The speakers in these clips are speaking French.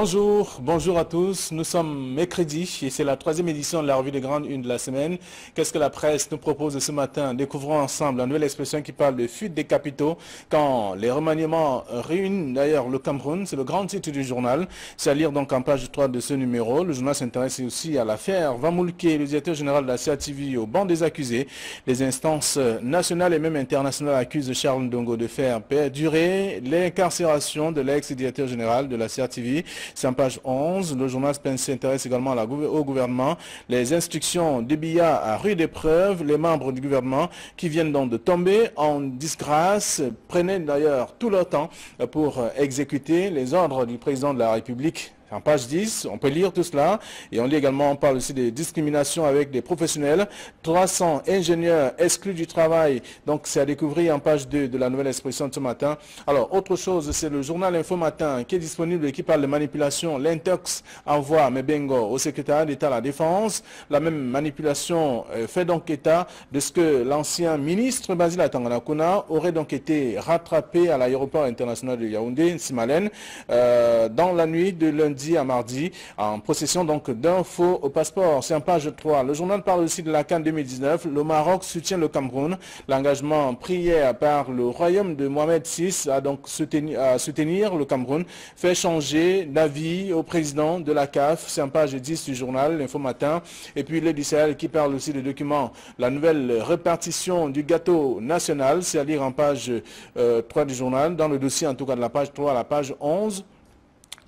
Bonjour à tous. Nous sommes mercredi et c'est la troisième édition de la revue des grandes unes de la semaine. Qu'est-ce que la presse nous propose ce matin? Découvrons ensemble la nouvelle expression qui parle de fuite des capitaux quand les remaniements ruinent d'ailleurs le Cameroun. C'est le grand titre du journal. C'est à lire donc en page 3 de ce numéro. Le journal s'intéresse aussi à l'affaire Vamoulke, le directeur général de la CATV, au banc des accusés. Les instances nationales et même internationales accusent Charles Ndongo de faire perdurer l'incarcération de l'ex-directeur général de la CATV. C'est en page 11. Le journal s'intéresse également au gouvernement. Les instructions de Biya à rude épreuve. Les membres du gouvernement qui viennent donc de tomber en disgrâce prenaient d'ailleurs tout leur temps pour exécuter les ordres du président de la République. En page 10, on peut lire tout cela et on parle aussi des discriminations avec des professionnels. 300 ingénieurs exclus du travail, donc c'est à découvrir en page 2 de la nouvelle expression de ce matin. Alors, autre chose, c'est le journal Info Matin qui est disponible et qui parle de manipulation. L'Intox envoie Mebengo au secrétariat d'État à la Défense. La même manipulation fait donc état de ce que l'ancien ministre Basile Tanganakuna aurait donc été rattrapé à l'aéroport international de Yaoundé, Simalen, dans la nuit de lundi à mardi, en possession donc d'un faux passeport. C'est en page 3. Le journal parle aussi de la CAN 2019. Le Maroc soutient le Cameroun. L'engagement pris hier par le royaume de Mohamed VI à donc soutenir le Cameroun fait changer d'avis au président de la CAF. C'est en page 10 du journal, l'Info Matin. Et puis le d'Israël qui parle aussi des documents. La nouvelle répartition du gâteau national, c'est à lire en page 3 du journal, dans le dossier en tout cas de la page 3 à la page 11.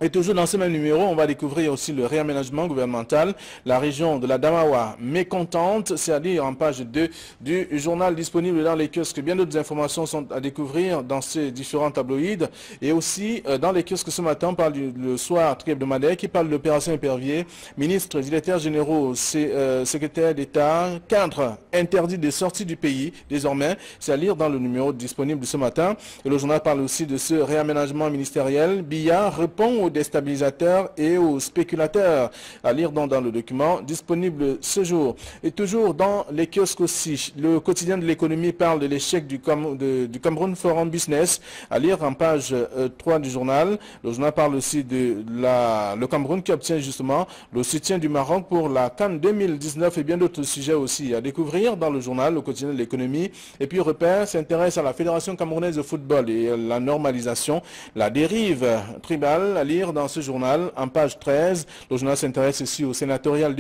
Et toujours dans ce même numéro, on va découvrir aussi le réaménagement gouvernemental. La région de la Damawa mécontente, c'est à dire en page 2 du journal disponible dans les kiosques. Bien d'autres informations sont à découvrir dans ces différents tabloïds. Et aussi dans les kiosques ce matin, on parle le soir hebdomadaire qui parle de l'opération épervier. Ministres, directeurs généraux, secrétaires d'État, cadres interdits de sortie du pays désormais. C'est à lire dans le numéro disponible ce matin. Et le journal parle aussi de ce réaménagement ministériel. Biya répond aux déstabilisateurs et aux spéculateurs, à lire dans le document disponible ce jour. Et toujours dans les kiosques aussi, le quotidien de l'économie parle de l'échec du Cameroun Forum Business, à lire en page 3 du journal. Le journal parle aussi de le Cameroun qui obtient justement le soutien du Maroc pour la CAN 2019 et bien d'autres sujets aussi à découvrir dans le journal, le quotidien de l'économie. Et puis Repère s'intéresse à la Fédération camerounaise de football et la normalisation, la dérive tribale, à lire dans ce journal en page 13. Le journal s'intéresse aussi au sénatorial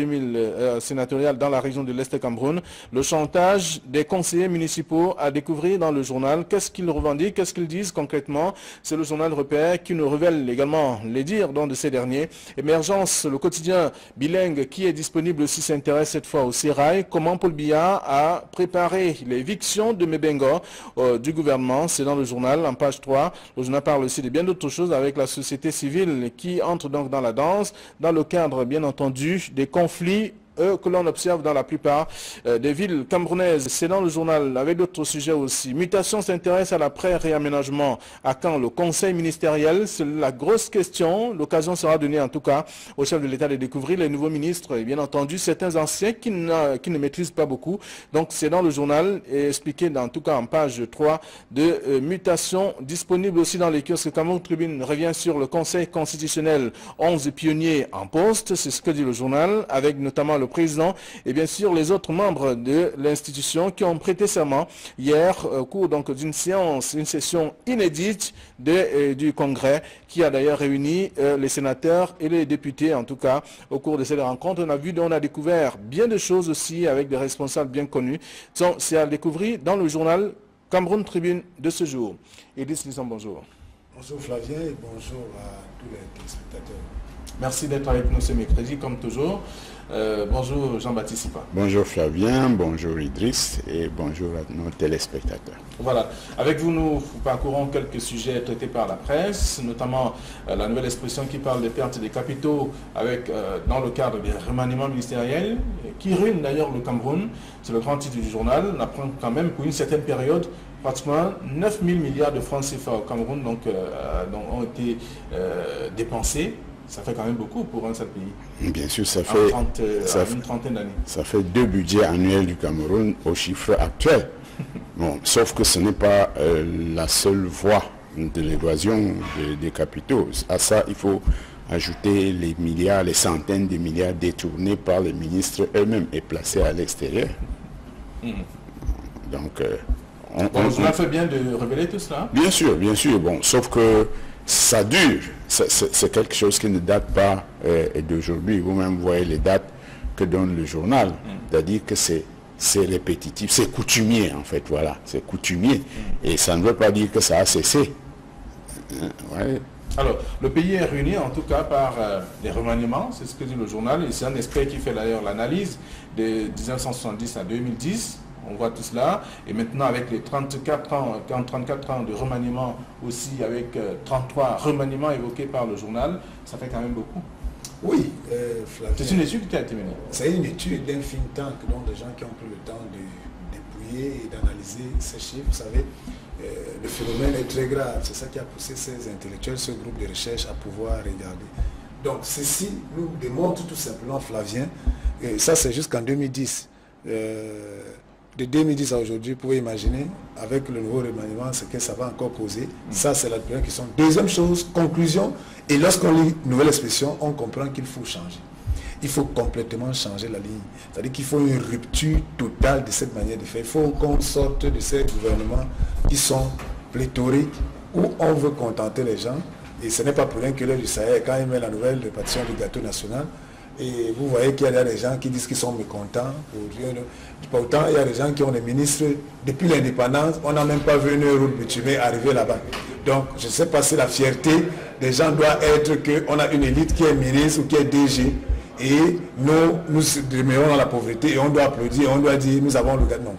sénatorial dans la région de l'Est Cameroun. Le chantage des conseillers municipaux à découvrir dans le journal. Qu'est-ce qu'ils revendiquent, qu'est-ce qu'ils disent concrètement? C'est le journal Repère qui nous révèle également les dires de ces derniers. Émergence, le quotidien bilingue qui est disponible aussi s'intéresse cette fois au Sérail. Comment Paul Biya a préparé l'éviction de Mebengo du gouvernement. C'est dans le journal en page 3. Le journal parle aussi de bien d'autres choses avec la société civile qui entre donc dans la danse, dans le cadre bien entendu des conflits que l'on observe dans la plupart des villes camerounaises. C'est dans le journal avec d'autres sujets aussi. Mutation s'intéresse à l'après-réaménagement. À quand le conseil ministériel? C'est la grosse question. L'occasion sera donnée en tout cas au chef de l'État de découvrir les nouveaux ministres et bien entendu certains anciens qui ne maîtrisent pas beaucoup. Donc c'est dans le journal et expliqué en tout cas en page 3 de mutation disponible aussi dans les kiosques. Cameroun Tribune revient sur le conseil constitutionnel. 11 pionniers en poste, c'est ce que dit le journal, avec notamment le président et bien sûr les autres membres de l'institution qui ont prêté serment hier au cours donc d'une séance, une session inédite du Congrès qui a d'ailleurs réuni les sénateurs et les députés en tout cas au cours de cette rencontre. On a découvert bien de choses aussi avec des responsables bien connus. C'est à découvrir dans le journal Cameroun Tribune de ce jour. Edith Lisson, bonjour. Bonjour Flavien et bonjour à tous les téléspectateurs. Merci d'être avec nous ce mercredi comme toujours. Bonjour Jean-Baptiste Sipa. Bonjour Flavien, bonjour Idriss et bonjour à nos téléspectateurs. Voilà, avec vous nous parcourons quelques sujets traités par la presse, notamment la nouvelle expression qui parle des pertes des capitaux dans le cadre des remaniements ministériels qui ruinent d'ailleurs le Cameroun. C'est le grand titre du journal. On apprend quand même pour une certaine période pratiquement 9 000 milliards de francs CFA au Cameroun donc, ont été dépensés. Ça fait quand même beaucoup pour un seul pays. Bien sûr, ça fait une trentaine d'années. Ça fait 2 budgets annuels du Cameroun au chiffre actuel. Bon, sauf que ce n'est pas la seule voie de l'évasion des capitaux. À ça, il faut ajouter les milliards, les centaines de milliards détournés par les ministres eux-mêmes et placés à l'extérieur. Donc, on a fait bien de révéler tout cela. Bien sûr, bon, sauf que ça dure. C'est quelque chose qui ne date pas d'aujourd'hui. Vous-même voyez les dates que donne le journal. C'est-à-dire que c'est répétitif, c'est coutumier en fait, voilà, c'est coutumier. Et ça ne veut pas dire que ça a cessé. Ouais. Alors, le pays est réuni en tout cas par des remaniements, c'est ce que dit le journal, et c'est un expert qui fait d'ailleurs l'analyse de 1970 à 2010, on voit tout cela, et maintenant avec les 34 ans de remaniement aussi, avec 33 remaniements évoqués par le journal, ça fait quand même beaucoup. Oui, Flavien. C'est une étude qui a été menée. C'est une étude d'un think tank, donc des gens qui ont pris le temps de dépouiller et d'analyser ces chiffres. Vous savez, le phénomène est très grave. C'est ça qui a poussé ces intellectuels, ce groupe de recherche à pouvoir regarder. Donc ceci nous démontre tout simplement, Flavien, et ça c'est jusqu'en 2010. De 2010 à aujourd'hui, vous pouvez imaginer, avec le nouveau remaniement, ce que ça va encore causer. Ça, c'est la première question. Deuxième chose, conclusion, et lorsqu'on lit une nouvelle expression, on comprend qu'il faut changer. Il faut complètement changer la ligne. C'est-à-dire qu'il faut une rupture totale de cette manière de faire. Il faut qu'on sorte de ces gouvernements qui sont pléthoriques, où on veut contenter les gens. Et ce n'est pas pour rien que l'heure du Sahel, quand il met la nouvelle répartition du gâteau national, et vous voyez qu'il y a des gens qui disent qu'ils sont mécontents. Pourtant, il y a des gens qui ont des ministres, depuis l'indépendance, on n'a même pas vu une route bitumée arriver là-bas. Donc, je ne sais pas si la fierté des gens doit être qu'on a une élite qui est ministre ou qui est DG, et nous demeurons dans la pauvreté, et on doit applaudir, on doit dire, nous avons le gâteau. Non.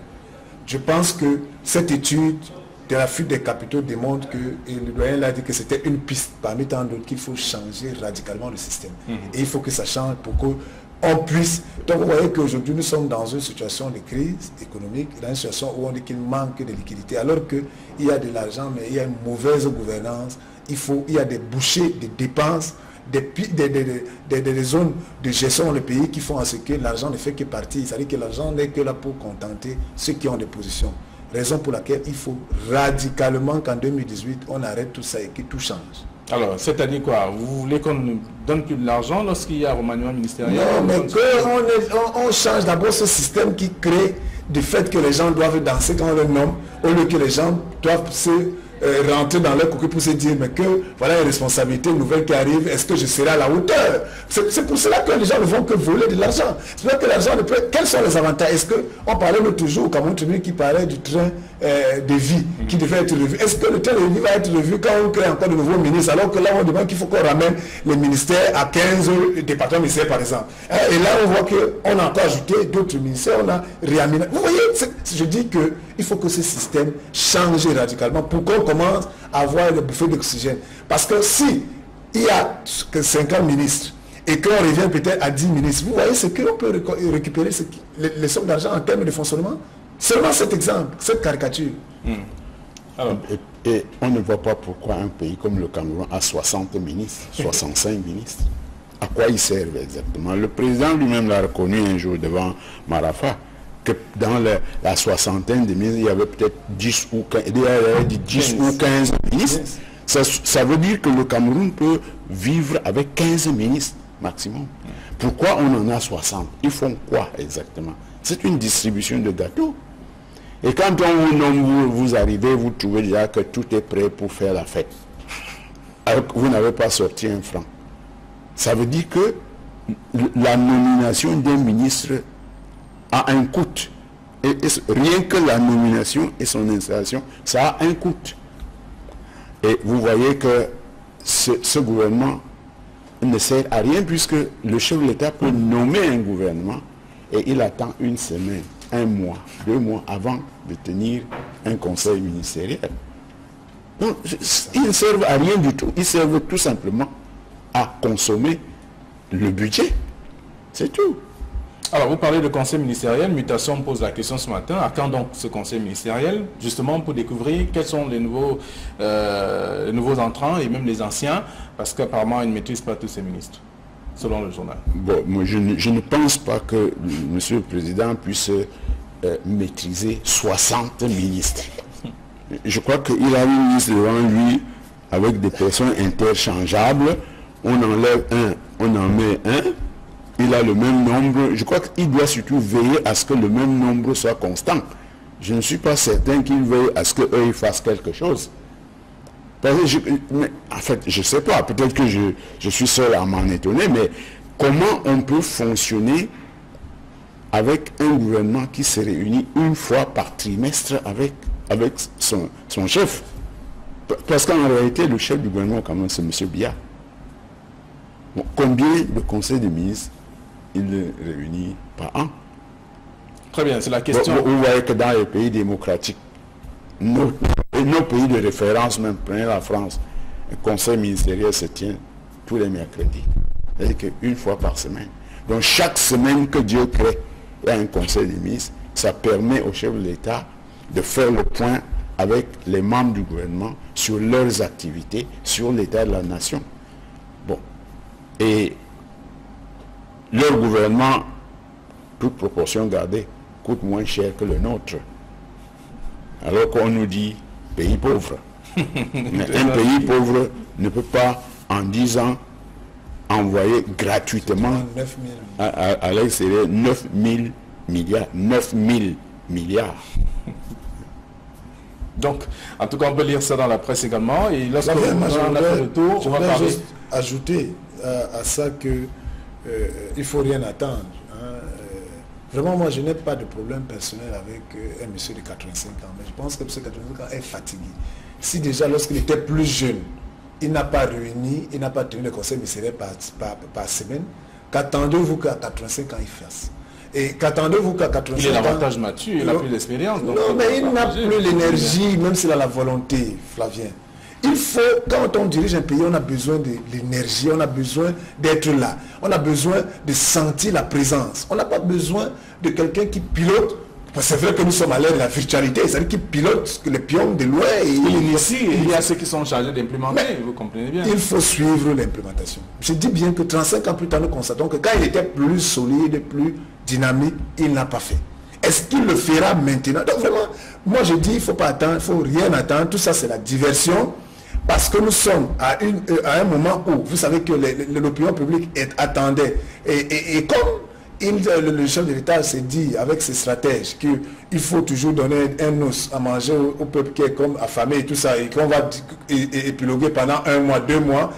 Je pense que cette étude de la fuite des capitaux démontre que, et le doyen l'a dit, que c'était une piste parmi tant d'autres, qu'il faut changer radicalement le système. Et il faut que ça change pour qu'on puisse... Donc vous voyez qu'aujourd'hui nous sommes dans une situation de crise économique, dans une situation où on dit qu'il manque de liquidité, alors qu'il y a de l'argent, mais il y a une mauvaise gouvernance, il y a des bouchées, des dépenses, des zones de gestion dans le pays qui font à ce que l'argent ne fait que partir. C'est-à-dire que l'argent n'est que là pour contenter ceux qui ont des positions. Raison pour laquelle il faut radicalement qu'en 2018, on arrête tout ça et que tout change. Alors, c'est-à-dire quoi? Vous voulez qu'on ne donne plus de l'argent lorsqu'il y a un remaniement ministériel? Non, mais qu'on change d'abord ce système qui crée du fait que les gens doivent danser quand on le nomme, au lieu que les gens doivent se rentrer dans leur coquille pour se dire mais que voilà une responsabilité nouvelle qui arrive, est-ce que je serai à la hauteur? C'est pour cela que les gens ne vont que voler de l'argent. C'est pour ça que l'argent ne peut... Quels sont les avantages? Est-ce qu'on parlait l'autre jour au Cameroun qui parlait du train de vie qui devait être revu? Est-ce que le train de vie va être revu quand on crée encore de nouveaux ministres, alors que là on demande qu'il faut qu'on ramène les ministères à 15 départements ministériels par exemple? Et là on voit qu'on a encore ajouté d'autres ministères, on a réaménagé. Vous voyez, je dis qu'il faut que ce système change radicalement pour qu'on commence à avoir le bouffée d'oxygène. Parce que si il y a que 50 ministres et qu'on revient peut-être à 10 ministres, vous voyez ce qu'on peut récupérer, les sommes d'argent en termes de fonctionnement. Seulement cet exemple, cette caricature. Alors, et on ne voit pas pourquoi un pays comme le Cameroun a 60 ministres, 65 ministres. À quoi ils servent exactement? Le président lui-même l'a reconnu un jour devant Marafa, que dans la soixantaine de ministres, il y avait peut-être 10 ou 15 ministres. Ça veut dire que le Cameroun peut vivre avec 15 ministres maximum. Pourquoi on en a 60? Ils font quoi exactement? C'est une distribution de gâteaux. Et quand on vous nomme, vous arrivez, vous trouvez déjà que tout est prêt pour faire la fête. Alors que vous n'avez pas sorti un franc. Ça veut dire que la nomination d'un ministre a un coût. Et rien que la nomination et son installation, ça a un coût. Et vous voyez que ce gouvernement ne sert à rien puisque le chef de l'État peut nommer un gouvernement et il attend une semaine, un mois, 2 mois avant de tenir un conseil ministériel. Donc, ils ne servent à rien du tout. Ils servent tout simplement à consommer le budget. C'est tout. Alors, vous parlez de conseil ministériel. Mutation pose la question ce matin. À quand donc ce conseil ministériel? Justement pour découvrir quels sont les nouveaux entrants et même les anciens, parce qu'apparemment, ils ne maîtrisent pas tous ces ministres, selon le journal. Bon, moi, je ne pense pas que Monsieur le Président puisse maîtriser 60 ministres. Je crois qu'il a une liste devant lui avec des personnes interchangeables. on enlève un, on en met un, il a le même nombre. Je crois qu'il doit surtout veiller à ce que le même nombre soit constant. Je ne suis pas certain qu'il veuille à ce qu'eux ils fassent quelque chose. Parce que en fait, je ne sais pas, peut-être que je suis seul à m'en étonner, mais comment on peut fonctionner avec un gouvernement qui se réunit une fois par trimestre avec son chef? Parce qu'en réalité, le chef du gouvernement, quand même, c'est M. Biya. Bon, combien de conseils de ministres il réunit par an? Très bien, c'est la question. Vous voyez que dans les pays démocratiques, nos pays de référence, même, prenez la France, le conseil ministériel se tient tous les mercredis. C'est-à-dire qu'une fois par semaine. Donc chaque semaine que Dieu crée, il y a un conseil des ministres. Ça permet au chef de l'État de faire le point avec les membres du gouvernement sur leurs activités, sur l'état de la nation. Bon. Et leur gouvernement, toute proportion gardée, coûte moins cher que le nôtre. Alors qu'on nous dit pays pauvre. Mais un pays pauvre ne peut pas, en 10 ans, envoyer gratuitement à l'extérieur 9 000 milliards. 9 000 milliards. Donc, en tout cas, on peut lire ça dans la presse également. Et lorsque on a fait le tour, on va parler. Juste ajouter à ça que il ne faut rien attendre. Hein. Vraiment, moi, je n'ai pas de problème personnel avec un monsieur de 85 ans. Mais je pense que monsieur de 85 ans est fatigué. Si déjà, lorsqu'il était plus jeune, il n'a pas réuni, il n'a pas tenu le conseil ministériel par semaine, qu'attendez-vous qu'à 85 ans il fasse? Et qu'attendez-vous qu'à 85 ans... Il est davantage mature, il a plus d'expérience. Non, mais il n'a plus l'énergie, même s'il a la volonté, Flavien. Il faut, quand on dirige un pays, on a besoin de l'énergie, on a besoin d'être là. On a besoin de sentir la présence. On n'a pas besoin de quelqu'un qui pilote. C'est vrai que nous sommes à l'ère de la virtualité, c'est-à-dire qu'il pilote les pions de loin. Et il y a ceux qui sont chargés d'implémenter, vous comprenez bien. Il faut suivre l'implémentation. Je dis bien que 35 ans plus tard, nous constatons que quand il était plus solide, plus dynamique, il n'a pas fait. Est-ce qu'il le fera maintenant? Donc vraiment, moi je dis, il ne faut pas attendre, il ne faut rien attendre. Tout ça, c'est la diversion. Parce que nous sommes à un moment où, vous savez que l'opinion publique attendait. Et comme le chef de l'État s'est dit avec ses stratèges qu'il faut toujours donner un os à manger au peuple qui est comme affamé et tout ça, et qu'on va épiloguer pendant 1 mois, 2 mois.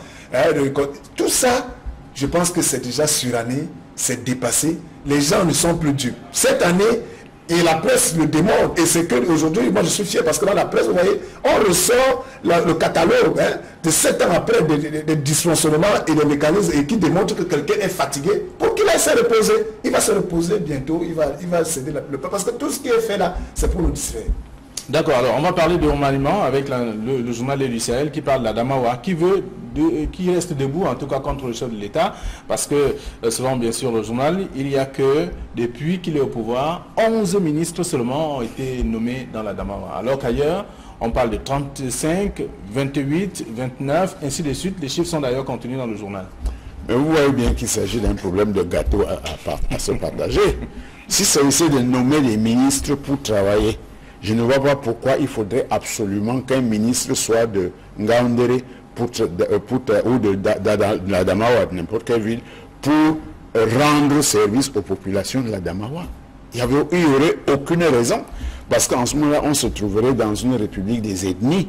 Tout ça, je pense que c'est déjà suranné, c'est dépassé. Les gens ne sont plus dupes. Cette année, et la presse le démontre, et c'est qu'aujourd'hui, moi je suis fier parce que dans la presse, vous voyez, on ressort le catalogue de 7 ans après des dysfonctionnements et des mécanismes et qui démontre que quelqu'un est fatigué pour qu'il aille se reposer. Il va se reposer bientôt, il va céder le peuple parce que tout ce qui est fait là, c'est pour nous distraire. D'accord, alors on va parler de remaniement avec le journal du Sahel qui parle de la Damawa, qui reste debout en tout cas contre le chef de l'État, parce que selon bien sûr le journal, il n'y a que depuis qu'il est au pouvoir, 11 ministres seulement ont été nommés dans la Damawa, alors qu'ailleurs on parle de 35, 28, 29, ainsi de suite. Les chiffres sont d'ailleurs contenus dans le journal. Mais vous voyez bien qu'il s'agit d'un problème de gâteau à se partager. Si c'est essayer de nommer les ministres pour travailler, je ne vois pas pourquoi il faudrait absolument qu'un ministre soit de Ngaoundéré ou de la Damawa, de n'importe quelle ville, pour rendre service aux populations de la Damawa. Il n'y aurait aucune raison, parce qu'en ce moment-là, on se trouverait dans une république des ethnies,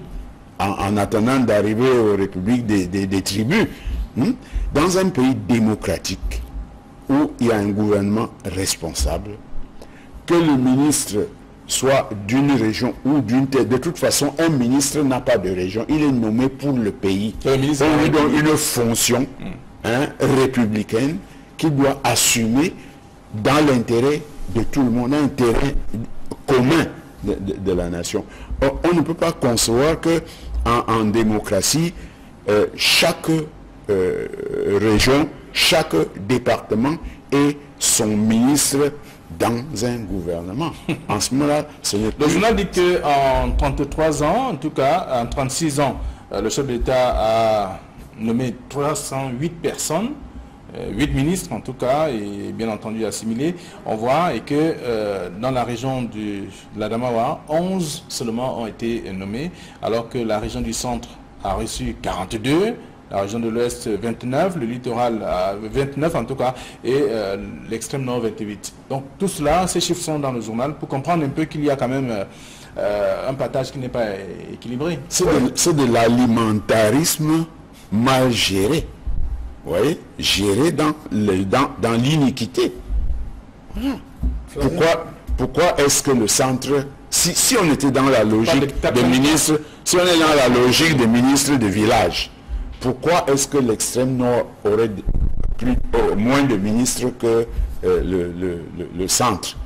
en attendant d'arriver aux républiques des tribus. Dans un pays démocratique, où il y a un gouvernement responsable, que le ministre soit d'une région ou d'une tête. De toute façon, un ministre n'a pas de région. Il est nommé pour le pays. On lui donne une fonction républicaine qu'il doit assumer dans l'intérêt de tout le monde, l'intérêt commun de la nation. On ne peut pas concevoir que en démocratie, chaque région, chaque département ait son ministre dans un gouvernement. En ce moment-là, le journal dit qu'en 33 ans, en tout cas, en 36 ans, le chef d'État a nommé 308 personnes, 8 ministres en tout cas, et bien entendu assimilés, on voit, et que dans la région de la Damawa, 11 seulement ont été nommés, alors que la région du centre a reçu 42, la région de l'Ouest 29, le littoral 29 en tout cas, et l'extrême nord 28. Donc tout cela, ces chiffres sont dans le journal pour comprendre un peu qu'il y a quand même un partage qui n'est pas équilibré. C'est de l'alimentarisme mal géré. Vous voyez, géré dans l'iniquité. Voilà. Pourquoi est-ce que le centre, si on était dans la logique des ministres, si on est dans la logique des ministres de village, pourquoi est-ce que l'extrême nord aurait moins de ministres que le centre?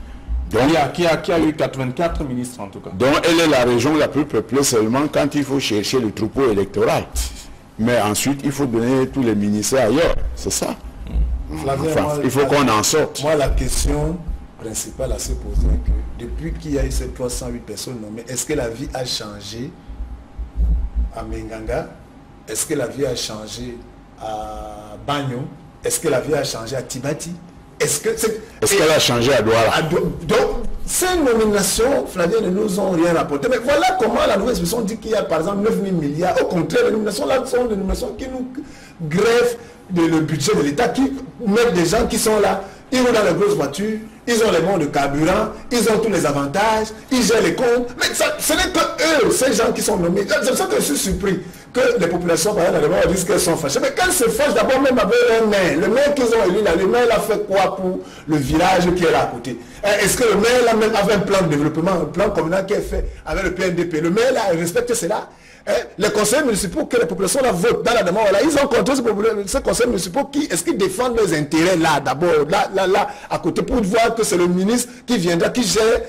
Donc, qui a eu 84 ministres en tout cas. Donc elle est la région la plus peuplée seulement quand il faut chercher le troupeau électoral. Mais ensuite, il faut donner tous les ministères ailleurs. C'est ça. Flavien, il faut qu'on en sorte. Moi, la question principale à se poser est que depuis qu'il y a eu ces 308 personnes nommées, est-ce que la vie a changé à Menganga? Est-ce que la vie a changé à Bagno? Est-ce que la vie a changé à Tibati? Est-ce qu'elle a changé à Douala? Donc, ces nominations, Flavien, ne nous ont rien rapporté. Mais voilà comment la nouvelle expression dit qu'il y a par exemple 9 000 milliards. Au contraire, les nominations là sont des nominations qui nous greffent le budget de l'État, qui mettent des gens qui sont là. Ils vont dans les grosses voitures, ils ont les bons de carburant, ils ont tous les avantages, ils gèrent les comptes. Mais ça, ce n'est que eux, ces gens qui sont nommés. C'est pour ça que je suis surpris que les populations, par exemple, disent qu'elles sont fâchées. Mais quand elles se fâchent, d'abord même avec un maire, le maire qu'ils ont élu là, le maire a fait quoi pour le village qui est là à côté? Est-ce que le maire là même avait un plan de développement, un plan communal qui est fait avec le PNDP? Le maire là respecte cela? Les conseils municipaux que les populations là votent dans la demande, là, ils ont contre ces conseils municipaux est-ce qu'ils défendent leurs intérêts là d'abord, là, à côté, pour voir que c'est le ministre qui viendra, qui gère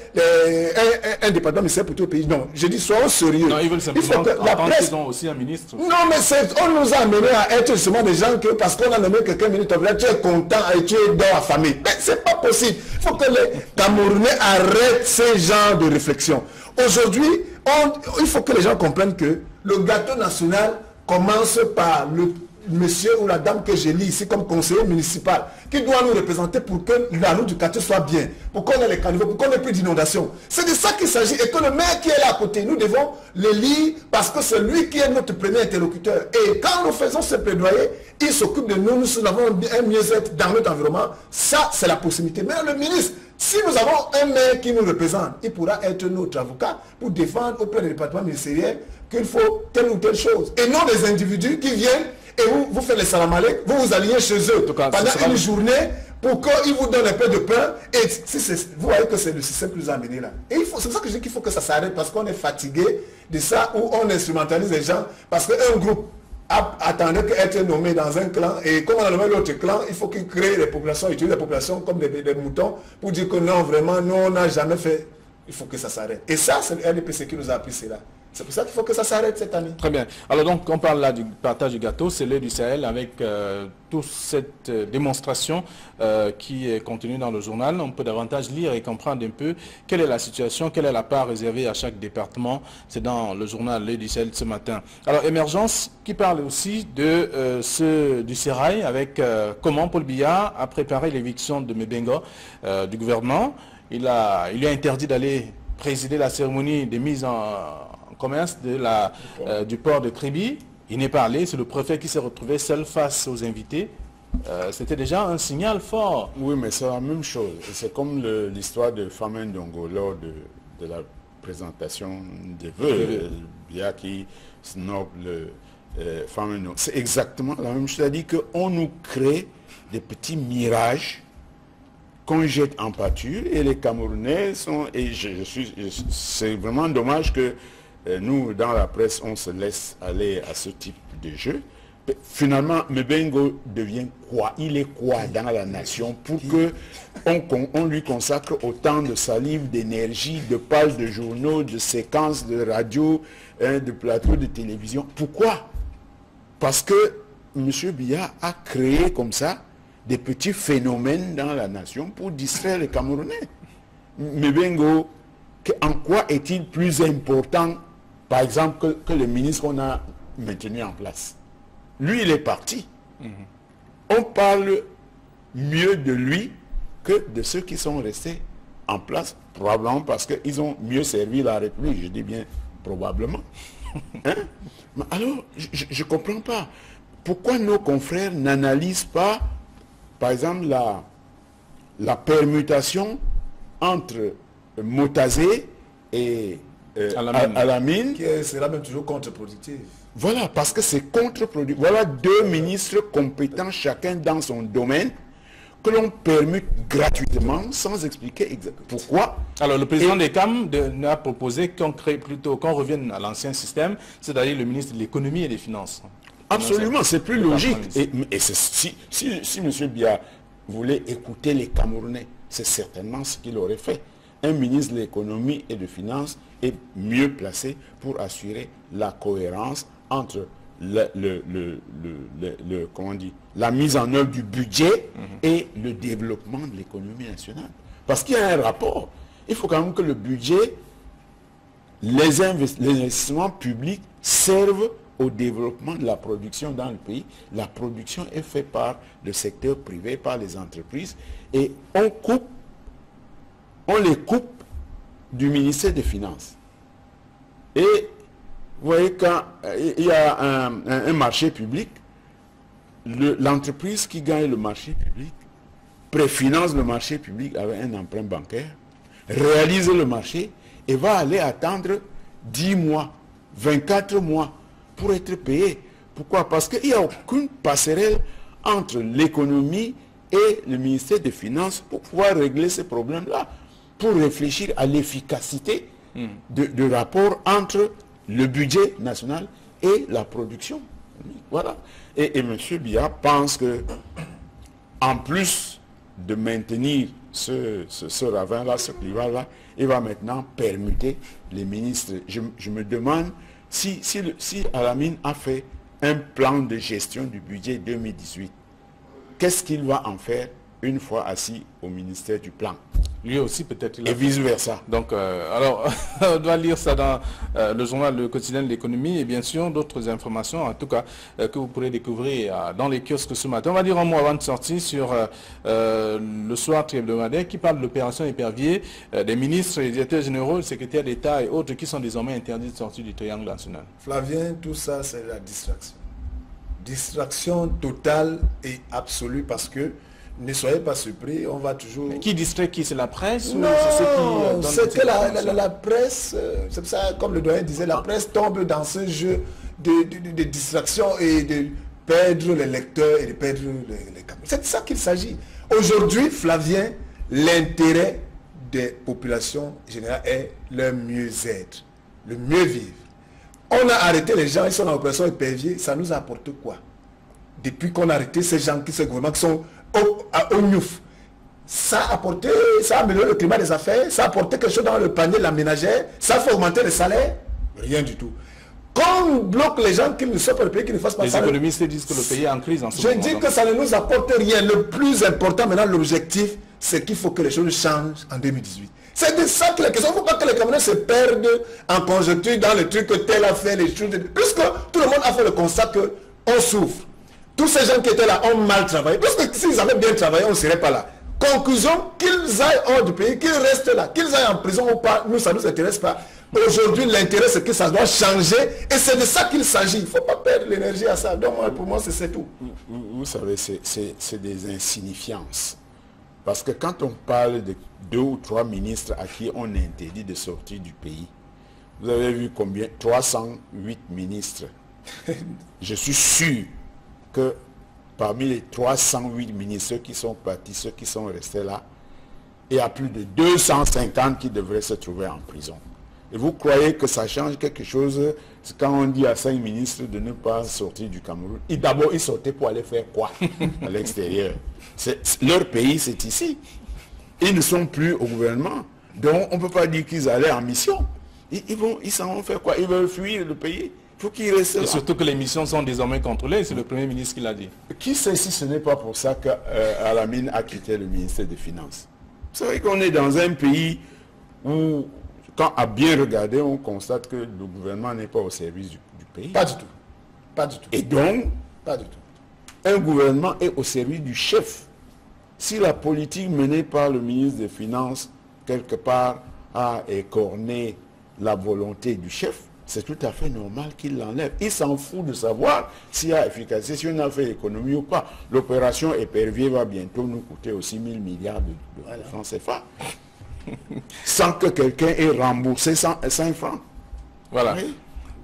un département ministériel pour tout le pays? Non, je dis, soyons sérieux. Non, ils veulent simplement la presse... qu'ils ont aussi un ministre. Non, mais on nous a amené à être justement des gens que, parce qu'on a nommé quelqu'un ministre, tu es content et tu es dans affamé. Mais c'est pas possible. Il faut que les Camerounais arrêtent ces genres de réflexion. Aujourd'hui, il faut que les gens comprennent que le gâteau national commence par le monsieur ou la dame que j'ai lu ici comme conseiller municipal, qui doit nous représenter pour que la route du quartier soit bien, pour qu'on ait les caniveaux, pour qu'on ait plus d'inondations. C'est de ça qu'il s'agit, et que le maire qui est là à côté, nous devons le lire parce que c'est lui qui est notre premier interlocuteur. Et quand nous faisons ce plaidoyer, il s'occupe de nous, nous avons un mieux-être dans notre environnement. Ça, c'est la possibilité. Mais le ministre, si nous avons un maire qui nous représente, il pourra être notre avocat pour défendre auprès des départements ministériels qu'il faut telle ou telle chose. Et non des individus qui viennent et vous faites les salamalek, vous vous alignez chez eux pendant une journée pour qu'ils vous donnent un peu de pain. Et vous voyez que c'est le système qui nous a amené là. Et c'est pour ça que je dis qu'il faut que ça s'arrête, parce qu'on est fatigué de ça, où on instrumentalise les gens, parce qu'un groupe attendait qu'être nommé dans un clan, et comme on a nommé l'autre clan, il faut qu'il crée les populations, utilise les populations comme des moutons, pour dire que non, vraiment, nous on n'a jamais fait. Il faut que ça s'arrête. Et ça, c'est le RDPC qui nous a appris cela. C'est pour ça qu'il faut que ça s'arrête cette année. Très bien. Alors donc, on parle là du partage du gâteau, c'est l'heure du Sahel, avec toute cette démonstration qui est contenue dans le journal. On peut davantage lire et comprendre un peu quelle est la situation, quelle est la part réservée à chaque département. C'est dans le journal l'heure du Sahel ce matin. Alors, Émergence, qui parle aussi de du Sérail, avec comment Paul Biya a préparé l'éviction de Mebengo du gouvernement. Il lui a interdit d'aller présider la cérémonie de mise en commerce du port de Kribi. Il n'est pas allé, c'est le préfet qui s'est retrouvé seul face aux invités. C'était déjà un signal fort. Oui, mais c'est la même chose. C'est comme l'histoire de Famen Dongo lors de la présentation des vœux. Biya qui snob le Famen Dongo. C'est exactement la même chose. C'est-à-dire qu'on nous crée des petits mirages qu'on jette en pâture, et les Camerounais sont... Et c'est vraiment dommage que nous, dans la presse, on se laisse aller à ce type de jeu. Finalement, Mebengo devient quoi? Il est quoi dans la nation pour qu'on lui consacre autant de salive, d'énergie, de pages de journaux, de séquences de radio, de plateaux de télévision? Pourquoi? Parce que M. Biya a créé comme ça des petits phénomènes dans la nation pour distraire les Camerounais. Mebengo, en quoi est-il plus important, par exemple, que le ministre qu'on a maintenu en place? Lui, il est parti. On parle mieux de lui que de ceux qui sont restés en place, probablement parce qu'ils ont mieux servi la République. Je dis bien probablement. Hein? Alors, je ne comprends pas. pourquoi nos confrères n'analysent pas, par exemple, la permutation entre Motazé et Alamine, qui sera même toujours contre-productive. Voilà, parce que c'est contre-productif. Voilà deux ministres compétents, chacun dans son domaine, que l'on permute gratuitement, sans expliquer exactement pourquoi. Alors, le président des CAM a proposé qu'on revienne à l'ancien système, c'est-à-dire le ministre de l'économie et des finances. Absolument, c'est plus logique. Et si M. Biya voulait écouter les Camerounais, c'est certainement ce qu'il aurait fait. Un ministre de l'économie et des finances est mieux placé pour assurer la cohérence entre la mise en œuvre du budget et le développement de l'économie nationale. Parce qu'il y a un rapport. Il faut quand même que le budget, les investissements publics servent au développement de la production dans le pays. La production est faite par le secteur privé, par les entreprises, et on les coupe du ministère des Finances. Et vous voyez, quand il y a un marché public, l'entreprise qui gagne le marché public préfinance le marché public avec un emprunt bancaire, réalise le marché et va aller attendre 10 mois, 24 mois pour être payé. Pourquoi? Parce qu'il n'y a aucune passerelle entre l'économie et le ministère des Finances pour pouvoir régler ces problèmes-là, pour réfléchir à l'efficacité de rapport entre le budget national et la production. Voilà. Et M. Biya pense que, en plus de maintenir ce ravin-là, ce clivage-là, il va maintenant permuter les ministres. Je me demande si Alamine a fait un plan de gestion du budget 2018, qu'est-ce qu'il va en faire une fois assis au ministère du Plan? Lui aussi peut-être. Et vice-versa. Donc, alors, on doit lire ça dans le journal Le Quotidien de l'économie et bien sûr d'autres informations, en tout cas, que vous pourrez découvrir dans les kiosques ce matin. On va dire un mot avant de sortir sur le soir hebdomadaire qui parle de l'opération épervier des ministres, les directeurs généraux, les secrétaires d'État et autres qui sont désormais interdits de sortir du triangle national. Flavien, tout ça c'est la distraction. Distraction totale et absolue parce que ne soyez pas surpris, on va toujours... Mais qui distrait qui? C'est la presse? Non, c'est que la presse, c'est ça, comme le doyen disait, la presse tombe dans ce jeu de distraction et de perdre les lecteurs et de perdre les caméras. C'est de ça qu'il s'agit. Aujourd'hui, Flavien, l'intérêt des populations générales est le mieux-être, le mieux vivre. On a arrêté les gens, ils sont en opération épervier, ça nous a apporté quoi? Depuis qu'on a arrêté ces gens, ces gouvernements qui sont au Niouf, ça a apporté, ça a amélioré le climat des affaires, ça a apporté quelque chose dans le panier de la ménagère, ça a fait augmenter les salaires? Rien du tout. Quand on bloque les gens qui ne sont pas le pays, qui ne fassent pas ça. Les économistes disent que le pays est en crise en ce moment. Je dis que ça ne nous apporte rien. Le plus important maintenant, l'objectif, c'est qu'il faut que les choses changent en 2018. C'est de ça que la question. Il ne faut pas que les Camerounais se perdent en conjoncture dans le truc que tel a fait, les choses. Puisque tout le monde a fait le constat qu'on souffre. Tous ces gens qui étaient là ont mal travaillé. Parce que s'ils avaient bien travaillé, on ne serait pas là. Conclusion, qu'ils aillent hors du pays, qu'ils restent là, qu'ils aillent en prison ou pas, nous, ça ne nous intéresse pas. Aujourd'hui, l'intérêt, c'est que ça doit changer. Et c'est de ça qu'il s'agit. Il ne faut pas perdre l'énergie à ça. Donc, pour moi, c'est tout. Vous savez, c'est des insignifiances. Parce que quand on parle de 2 ou 3 ministres à qui on interdit de sortir du pays, vous avez vu combien? 308 ministres. Je suis sûr que parmi les 308 ministres qui sont partis, ceux qui sont restés là, il y a plus de 250 qui devraient se trouver en prison. Et vous croyez que ça change quelque chose quand on dit à 5 ministres de ne pas sortir du Cameroun? D'abord, ils sortaient pour aller faire quoi à l'extérieur? Leur pays, c'est ici. Ils ne sont plus au gouvernement. Donc, on ne peut pas dire qu'ils allaient en mission. Ils s'en vont faire quoi? Ils veulent fuir le pays. Il faut qu'ils restent là. Et surtout que les missions sont désormais contrôlées. C'est le Premier ministre qui l'a dit. Qui sait si ce n'est pas pour ça qu'Alamine a quitté le ministère des Finances? Vous savez qu'on est dans un pays où, quand à bien regarder, on constate que le gouvernement n'est pas au service du pays. Pas du tout. Pas du tout. Et donc, pas du tout. Un gouvernement est au service du chef. Si la politique menée par le ministre des Finances, quelque part, a écorné la volonté du chef, c'est tout à fait normal qu'il l'enlève. Il s'en fout de savoir s'il y a efficacité, si on a fait économie ou pas. L'opération Épervier va bientôt nous coûter aussi 1000 milliards de francs CFA. Sans que quelqu'un ait remboursé 5 francs. Voilà. Oui.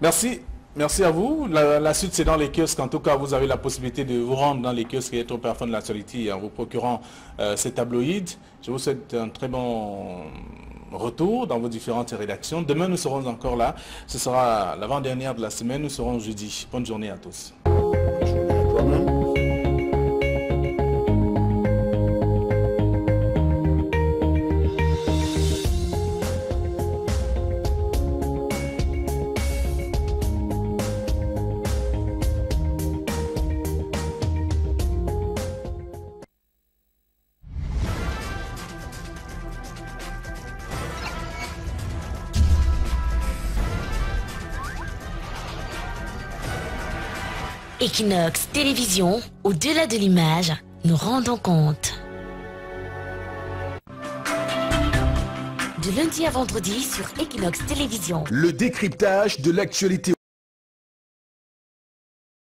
Merci. Merci à vous. La suite, c'est dans les kiosques. En tout cas, vous avez la possibilité de vous rendre dans les kiosques et être au parfum de l'actualité en vous procurant ces tabloïds. Je vous souhaite un très bon retour dans vos différentes rédactions. Demain, nous serons encore là. Ce sera l'avant-dernière de la semaine. Nous serons jeudi. Bonne journée à tous. Bonne journée à toi-même. Equinox Télévision, au-delà de l'image, nous rendons compte. De lundi à vendredi sur Equinox Télévision. Le décryptage de l'actualité.